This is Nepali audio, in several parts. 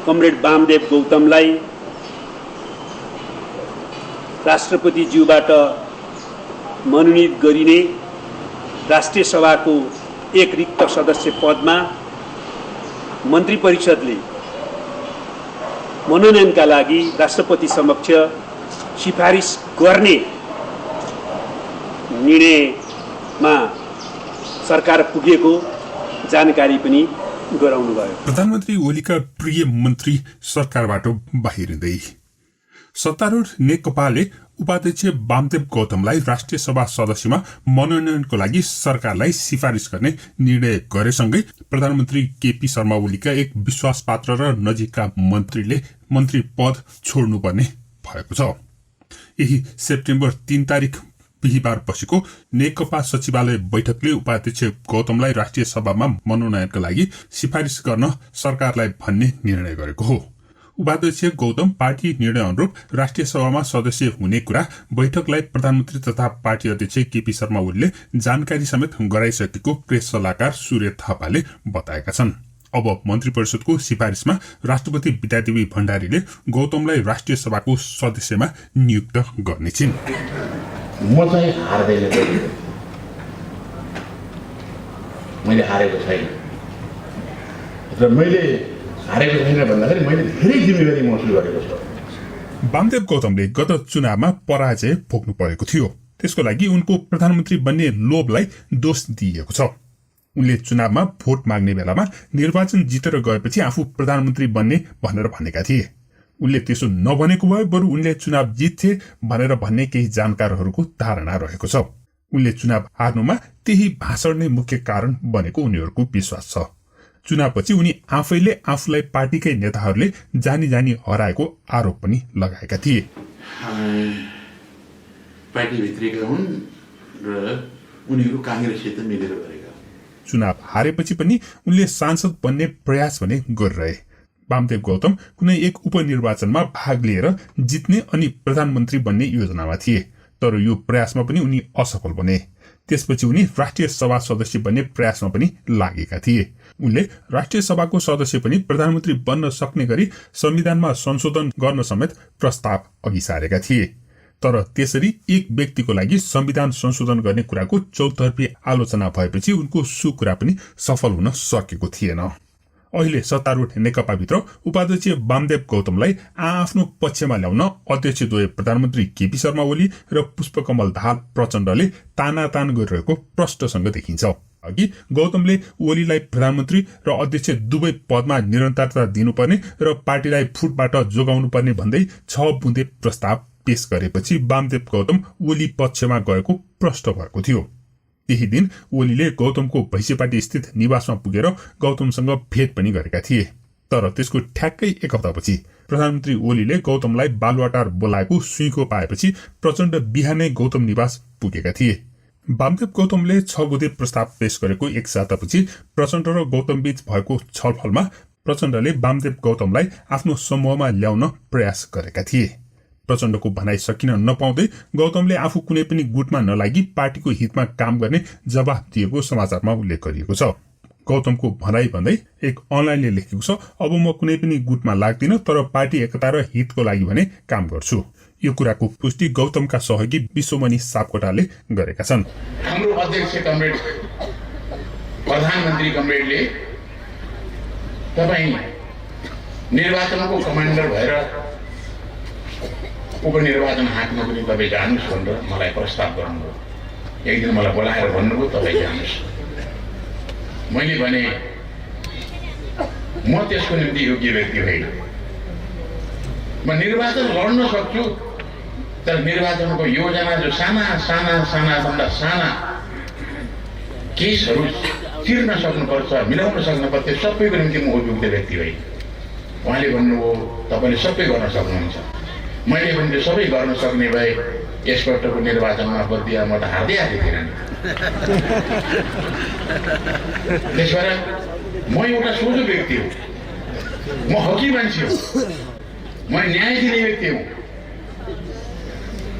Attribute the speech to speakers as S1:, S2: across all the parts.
S1: कमरेड वामदेव गौतमलाई राष्ट्रपतिज्यूबाट मनोनित गरिने राष्ट्रिय सभाको एक रिक्त सदस्य पदमा मन्त्री परिषदले मनोनयनका लागि राष्ट्रपति समक्ष सिफारिस गर्ने निर्णयमा सरकार पुगेको जानकारी पनि गराउनुभयो।
S2: प्रधानमन्त्री ओलीका प्रिय मन्त्री सरकारबाट बाहिरिँदै सत्तारूढ नेकपाले उपाध्यक्ष वामदेव गौतमलाई राष्ट्रिय सभा सदस्यमा मनोनयनको लागि सरकारलाई सिफारिस गर्ने निर्णय गरेसँगै प्रधानमन्त्री केपी शर्मा ओलीका एक विश्वासपात्र र नजिकका मन्त्रीले मन्त्री पद छोड्नुपर्ने भएको छ। यही सेप्टेम्बर 3 तारिक बिहिबार बसेको नेकपा सचिवालय बैठकले उपाध्यक्ष गौतमलाई राष्ट्रिय सभामा मनोनयनका लागि सिफारिस गर्न सरकारलाई भन्ने निर्णय गरेको हो। उपाध्यक्ष गौतम पार्टी निर्णय अनुरूप राष्ट्रिय सभामा सदस्य हुने कुरा बैठकलाई प्रधानमन्त्री तथा पार्टी अध्यक्ष केपी शर्मा ओलीले जानकारी समेत गराइसकेको प्रेस सल्लाहकार सूर्य थापाले बताएका छन्। अब मन्त्री परिषदको सिफारिसमा राष्ट्रपति विद्यादेवी भण्डारीले गौतमलाई राष्ट्रिय सभाको सदस्यमा नियुक्त गर्नेछिन्।
S3: म चाहिँ हार्दैन, मैले हारेको छैन र मैले हारेको छैन भन्दाखेरि मैले धेरै जिम्मेवारी महसुस गरेको छु।
S2: वामदेव गौतमले गत चुनावमा पराजय भोग्नु परेको थियो। त्यसको लागि उनको प्रधानमन्त्री बन्ने लोभलाई दोष दिइएको छ। उनले चुनावमा भोट माग्ने बेलामा निर्वाचन जितेर गएपछि आफू प्रधानमन्त्री बन्ने भनेर भनेका थिए। उनले त्यसो नभनेको भए बरु उनले चुनाव जित्थे भनेर भन्ने केही जानकारहरूको धारणा रहेको छ। उनले चुनाव हार्नुमा त्यही भाषण नै मुख्य कारण बनेको उनीहरूको विश्वास छ। चुनावपछि उनी आफैले आफूलाई पार्टीकै नेताहरूले जानी जानी हराएको आरोप पनि लगाएका थिए।
S3: पार्टीभित्रका हुन् र उनीहरू कांग्रेससित मिलेर गरेका।
S2: चुनाव हारेपछि पनि उनले सांसद बन्ने प्रयास भने गरिरहे। वामदेव गौतम कुनै एक उपनिर्वाचनमा भाग लिएर जित्ने अनि प्रधानमन्त्री बन्ने योजनामा थिए, तर यो प्रयासमा पनि उनी असफल बने। त्यसपछि उनी राष्ट्रिय सभा सदस्य बन्ने प्रयासमा पनि लागेका थिए। उनले राष्ट्रिय सभाको सदस्य पनि प्रधानमन्त्री बन्न सक्ने गरी संविधानमा संशोधन गर्न समेत प्रस्ताव अघि सारेका थिए। तर त्यसरी एक व्यक्तिको लागि संविधान संशोधन गर्ने कुराको चौतर्फी आलोचना भएपछि उनको सो कुरा पनि सफल हुन सकेको थिएन। अहिले सत्तारूढ नेकपाभित्र उपाध्यक्ष वामदेव गौतमलाई आफ्नो पक्षमा ल्याउन अध्यक्षद्वय प्रधानमन्त्री केपी शर्मा ओली र पुष्पकमल दाहाल प्रचण्डले तानातान गरिरहेको प्रष्टसँग देखिन्छ। अघि गौतमले ओलीलाई प्रधानमन्त्री र अध्यक्ष दुवै पदमा निरन्तरता दिनुपर्ने र पार्टीलाई फुटबाट जोगाउनु पर्ने भन्दै 6 बुँदे प्रस्ताव पेश गरेपछि वामदेव गौतम ओली पक्षमा गएको प्रष्ट भएको थियो। त्यही दिन ओलीले गौतमको भैँसेपाटी स्थित निवासमा पुगेर गौतमसँग भेट पनि गरेका थिए। तर त्यसको ठ्याक्कै एक हप्तापछि प्रधानमन्त्री ओलीले गौतमलाई बालुवाटार बोलाएको सुइँको पाएपछि प्रचण्ड बिहानै गौतम निवास पुगेका थिए। वामदेव गौतमले 6 बुँदे प्रस्ताव पेश गरेको एक सातापछि प्रचण्ड र गौतम बीच भएको छलफलमा प्रचण्डले वामदेव गौतमलाई आफ्नो समूहमा ल्याउन प्रयास गरेका थिए। प्रचण्डको भनाइ सकिन नपाउँदै गौतमले आफू कुनै पनि गुटमा नलागी पार्टीको हितमा काम गर्ने जवाफ दिएको समाचारमा उल्लेख गरिएको छ। गौतमको भनाइ भन्दै एक अनलाइनले लेखेको छ, अब म कुनै पनि गुटमा लाग्दिन, तर पार्टी एकता र हितको लागि भने काम गर्छु। यो कुराको पुष्टि गौतमका सहयोगी विश्वमणि सापकोटाले गरेका छन्।
S3: हाम्रो अध्यक्ष कमरेड प्रधानमन्त्री कमरेडले तपाईँ निर्वाचनको कमान्डर भएर उपनिर्वाचन हाँक्न पनि तपाईँ जानुहोस् भनेर मलाई प्रस्ताव गर्नुभयो। एक दिन मलाई बोलाएर भन्नुभयो तपाईँ जानुहोस्। मैले भने म त्यसको निम्ति योग्य व्यक्ति होइन। म निर्वाचन लड्न सक्छु, तर निर्वाचनको योजना जो सानाभन्दा साना केसहरू तिर्न सक्नुपर्छ, मिलाउन सक्नुपर्छ, सबैको निम्ति म उपयुक्त व्यक्ति होइन। उहाँले भन्नुभयो तपाईँले सबै गर्न सक्नुहुन्छ। मैले पनि सबै गर्न सक्ने भए यसपल्टको निर्वाचनमा बद्दिया म त हार्दै आएको थिएन नि। त्यसबाट म एउटा सोझो व्यक्ति हो, म हकी मान्छे हो, म न्याय दिने व्यक्ति हुँ।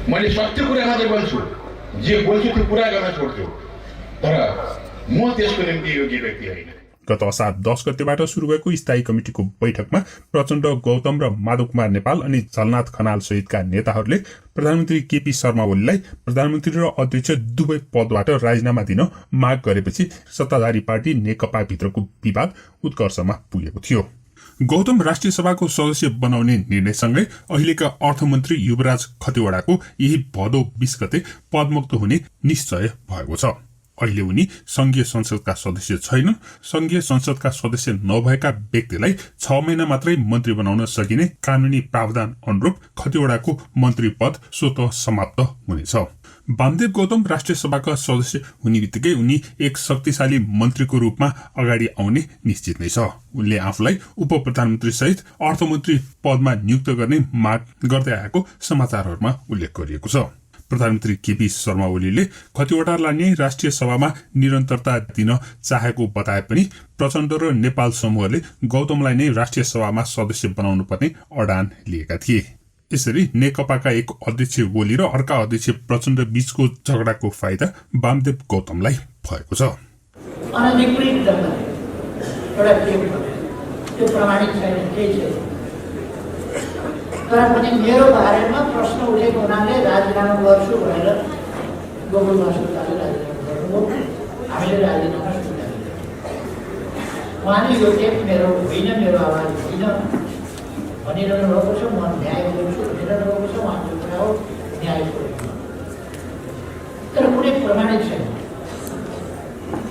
S3: मैले सत्य कुरा मात्रै बोल्छु, जे बोल्छु त्यो पुरा गर्न छोड्छु, तर म त्यसको निम्ति योग्य व्यक्ति होइन।
S2: गत असार 10 गतेबाट सुरु भएको स्थायी कमिटिको बैठकमा प्रचण्ड, गौतम र माधव कुमार नेपाल अनि झलनाथ खनाल सहितका नेताहरूले प्रधानमन्त्री केपी शर्मा ओलीलाई प्रधानमन्त्री र अध्यक्ष दुवै पदबाट राजीनामा दिन माग गरेपछि सत्ताधारी पार्टी नेकपा भित्रको विवाद उत्कर्षमा पुगेको थियो। गौतम राष्ट्रिय सभाको सदस्य बनाउने निर्णयसँगै अहिलेका अर्थमन्त्री युवराज खतिवड़ाको यही भदौ 20 गते पदमुक्त हुने निश्चय भएको छ। अहिले उनी संघीय संसदका सदस्य छैनन्। संघीय संसदका सदस्य नभएका व्यक्तिलाई 6 महिना मात्रै मन्त्री बनाउन सकिने कानूनी प्रावधान अनुरूप खतिवड़ाको मन्त्री पद स्वतः समाप्त हुनेछ। वामदेव गौतम राष्ट्रिय सभाका सदस्य हुने बित्तिकै उनी एक शक्तिशाली मन्त्रीको रूपमा अगाडि आउने निश्चित नै छ। उनले आफूलाई उप प्रधानमन्त्री सहित अर्थमन्त्री पदमा नियुक्त गर्ने माग गर्दै आएको समाचारहरूमा उल्लेख गरिएको छ। प्रधानमन्त्री केपी शर्मा ओलीले खतिवड़ालाई नै राष्ट्रिय सभामा निरन्तरता दिन चाहेको बताए पनि प्रचण्ड र नेपाल समूहले गौतमलाई नै राष्ट्रिय सभामा सदस्य बनाउनु पर्ने अडान लिएका थिए। यसरी नेकपाका एक अध्यक्ष ओली र अर्का अध्यक्ष प्रचण्ड बीचको झगडाको फाइदा वामदेव गौतमलाई भएको छ।
S4: तर पनि मेरो बारेमा प्रश्न उठेको हुनाले राजीनामा गर्छु भनेर गोकुल अस्पतालले राजीनामा गर्नुभयो। हामीले राजीनामा स्वीकार्यौँ। उहाँले यो टेप मेरो होइन, मेरो आवाज होइन भनिरहनु भएको छ। म न्याय गर्छु भनिरहनु भएको छ। उहाँको कुरा हो, न्यायको तर कुनै प्रमाणित छैन।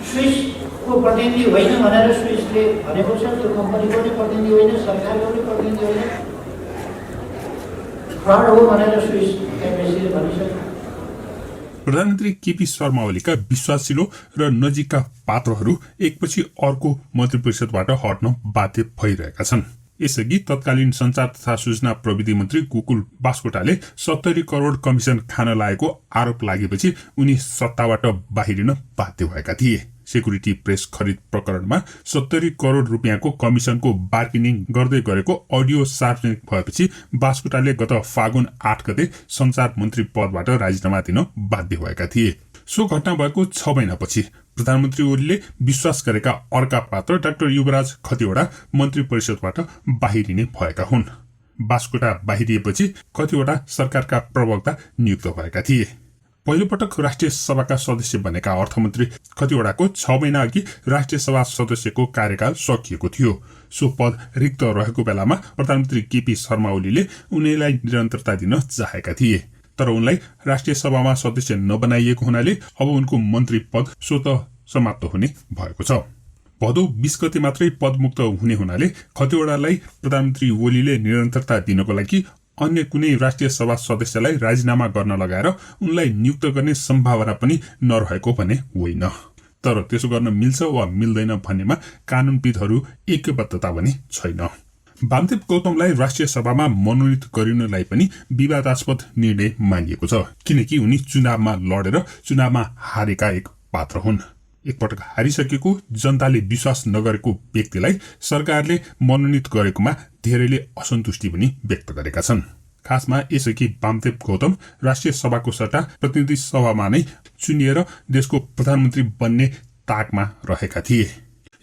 S4: स्विसको प्रतिनिधि होइन भनेर स्विसले भनेको छ। त्यो कम्पनीको नै प्रतिनिधि होइन, सरकारको नै प्रतिनिधि होइन,
S2: प्रधानमन्त्री केपी शर्मा ओलीका विश्वासिलो र नजिकका पात्रहरू एकपछि अर्को मन्त्री परिषदबाट हट्न बाध्य भइरहेका छन्। यसअघि तत्कालीन संचार तथा सूचना प्रविधि मन्त्री गोकुल बास्कोटाले 70 करोड कमिसन खान लागेको आरोप लागेपछि उनी सत्ताबाट बाहिरिन बाध्य भएका थिए। सेक्युरिटी प्रेस खरिद प्रकरणमा 70 करोड रुपियाँको कमिसनको बार्गेनिङ गर्दै गरेको अडियो सार्वजनिक भएपछि बास्कोटाले गत फागुन 8 गते संचार मन्त्री पदबाट राजीनामा दिन बाध्य भएका थिए। सो घटना भएको 6 महिनापछि प्रधानमन्त्री ओलीले विश्वास गरेका अर्का पात्र डाक्टर युवराज खतिवड़ा मन्त्री परिषदबाट बाहिरिने भएका हुन्। बास्कोटा बाहिरिएपछि खतिवड़ा सरकारका प्रवक्ता नियुक्त भएका थिए। पहिलोपटक राष्ट्रिय सभाका सदस्य बनेका अर्थमन्त्री खतिवड़ाको 6 महिना अघि राष्ट्रिय सभा सदस्यको कार्यकाल सकिएको थियो। सो पद रिक्त रहेको बेलामा प्रधानमन्त्री केपी शर्मा ओलीले उनीलाई निरन्तरता दिन चाहेका थिए। तर उनलाई राष्ट्रिय सभामा सदस्य नबनाइएको हुनाले अब उनको मन्त्री पद स्वतः समाप्त हुने भएको छ। भदौ 20 गते मात्रै पदमुक्त हुने हुनाले खतिवड़ालाई प्रधानमन्त्री ओलीले निरन्तरता दिनको लागि अन्य कुनै राष्ट्रिय सभा सदस्यलाई राजीनामा गर्न लगाएर उनलाई नियुक्त गर्ने सम्भावना पनि नरहेको भने होइन। तर त्यसो गर्न मिल्छ वा मिल्दैन भन्नेमा कानूनविदहरू ऐक्यबद्धता पनि छैन। वामदेव गौतमलाई राष्ट्रिय सभामा मनोनित गरिनलाई पनि विवादास्पद निर्णय मानिएको छ, किनकि उनी चुनावमा लडेर चुनावमा हारेका एक पात्र हुन्। एकपटक हारिसकेको जनताले विश्वास नगरेको व्यक्तिलाई सरकारले मनोनित गरेकोमा धेरैले असन्तुष्टि पनि व्यक्त गरेका छन्। खासमा यसअघि वामदेव गौतम राष्ट्रिय सभाको सट्टा प्रतिनिधि सभामा नै चुनिएर देशको प्रधानमन्त्री बन्ने ताकमा रहेका थिए।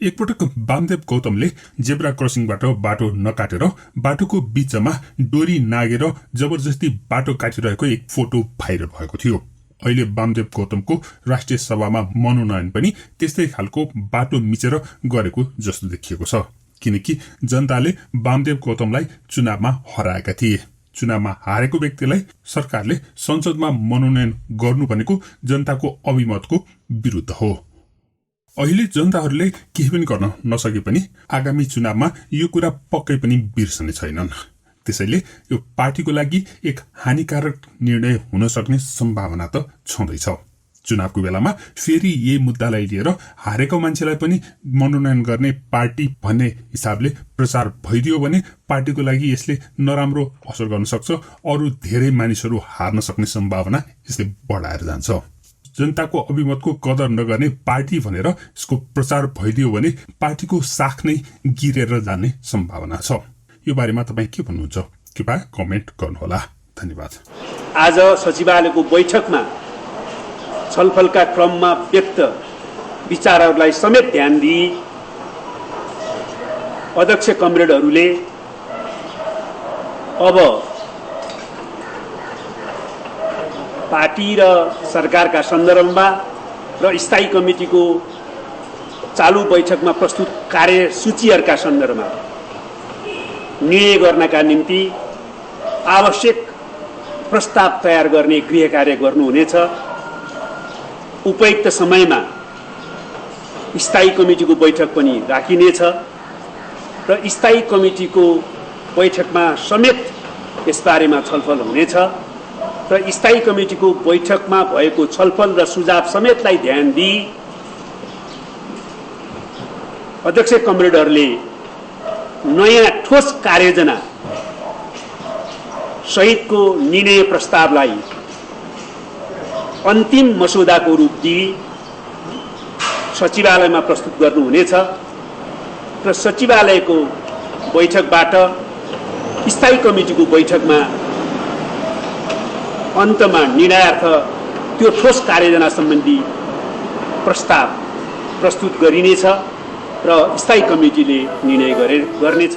S2: एकपटक वामदेव गौतमले जेब्रा क्रसिङबाट बाटो नकाटेर बाटोको बीचमा डोरी नागेर जबरजस्ती बाटो काटिरहेको एक फोटो भाइरल भएको थियो। अहिले वामदेव गौतमको राष्ट्रिय सभामा मनोनयन पनि त्यस्तै खालको बाटो मिचेर गरेको जस्तो देखिएको छ, किनकि जनताले वामदेव गौतमलाई चुनावमा हराएका थिए। चुनावमा हारेको व्यक्तिलाई सरकारले संसदमा मनोनयन गर्नु भनेको जनताको अभिमतको विरुद्ध हो। अहिले जनताहरूले केही पनि गर्न नसके पनि आगामी चुनावमा यो कुरा पक्कै पनि बिर्सने छैनन्। त्यसैले यो पार्टीको लागि एक हानिकारक निर्णय हुन सक्ने सम्भावना त छँदैछ। चुनावको बेलामा फेरि यही मुद्दालाई लिएर हारेको मान्छेलाई पनि मनोनयन गर्ने पार्टी भन्ने हिसाबले प्रचार भइदियो भने पार्टीको लागि यसले नराम्रो असर गर्न सक्छ। अरू धेरै मानिसहरू हार्न सक्ने सम्भावना यसले बढाएर जान्छ। जनताको अभिमतको कदर नगर्ने पार्टी भनेर यसको प्रचार भइदियो भने पार्टीको साख नै गिरेर जाने सम्भावना छ। यो बारेमा तपाईँ के भन्नुहुन्छ? कृपया कमेन्ट गर्नुहोला। धन्यवाद।
S1: आज सचिवालयको बैठकमा छलफलका क्रममा व्यक्त विचारहरूलाई समेत ध्यान दिई अध्यक्ष कमरेडहरूले अब पार्टी र सरकारका सन्दर्भमा र स्थायी कमिटीको चालू बैठकमा प्रस्तुत कार्यसूचीहरूका सन्दर्भमा निर्णय गर्नका निम्ति आवश्यक प्रस्ताव तयार गर्ने गृह कार्य गर्नुहुनेछ। उपयुक्त समयमा स्थायी कमिटीको बैठक पनि राखिनेछ र स्थायी कमिटीको बैठकमा समेत यसबारेमा छलफल हुनेछ र स्थायी कमिटीको बैठकमा भएको छलफल र सुझाव समेतलाई ध्यान दिई अध्यक्ष कमरेडहरूले नयाँ ठोस कार्ययोजना सहितको निर्णय प्रस्तावलाई अन्तिम मसौदाको रूप दिई सचिवालयमा प्रस्तुत गर्नुहुनेछ र सचिवालयको बैठकबाट स्थायी कमिटीको बैठकमा अन्तमा निर्णयार्थ त्यो ठोस कार्ययोजना सम्बन्धी प्रस्ताव प्रस्तुत गरिनेछ र स्थायी कमिटीले निर्णय गर्नेछ।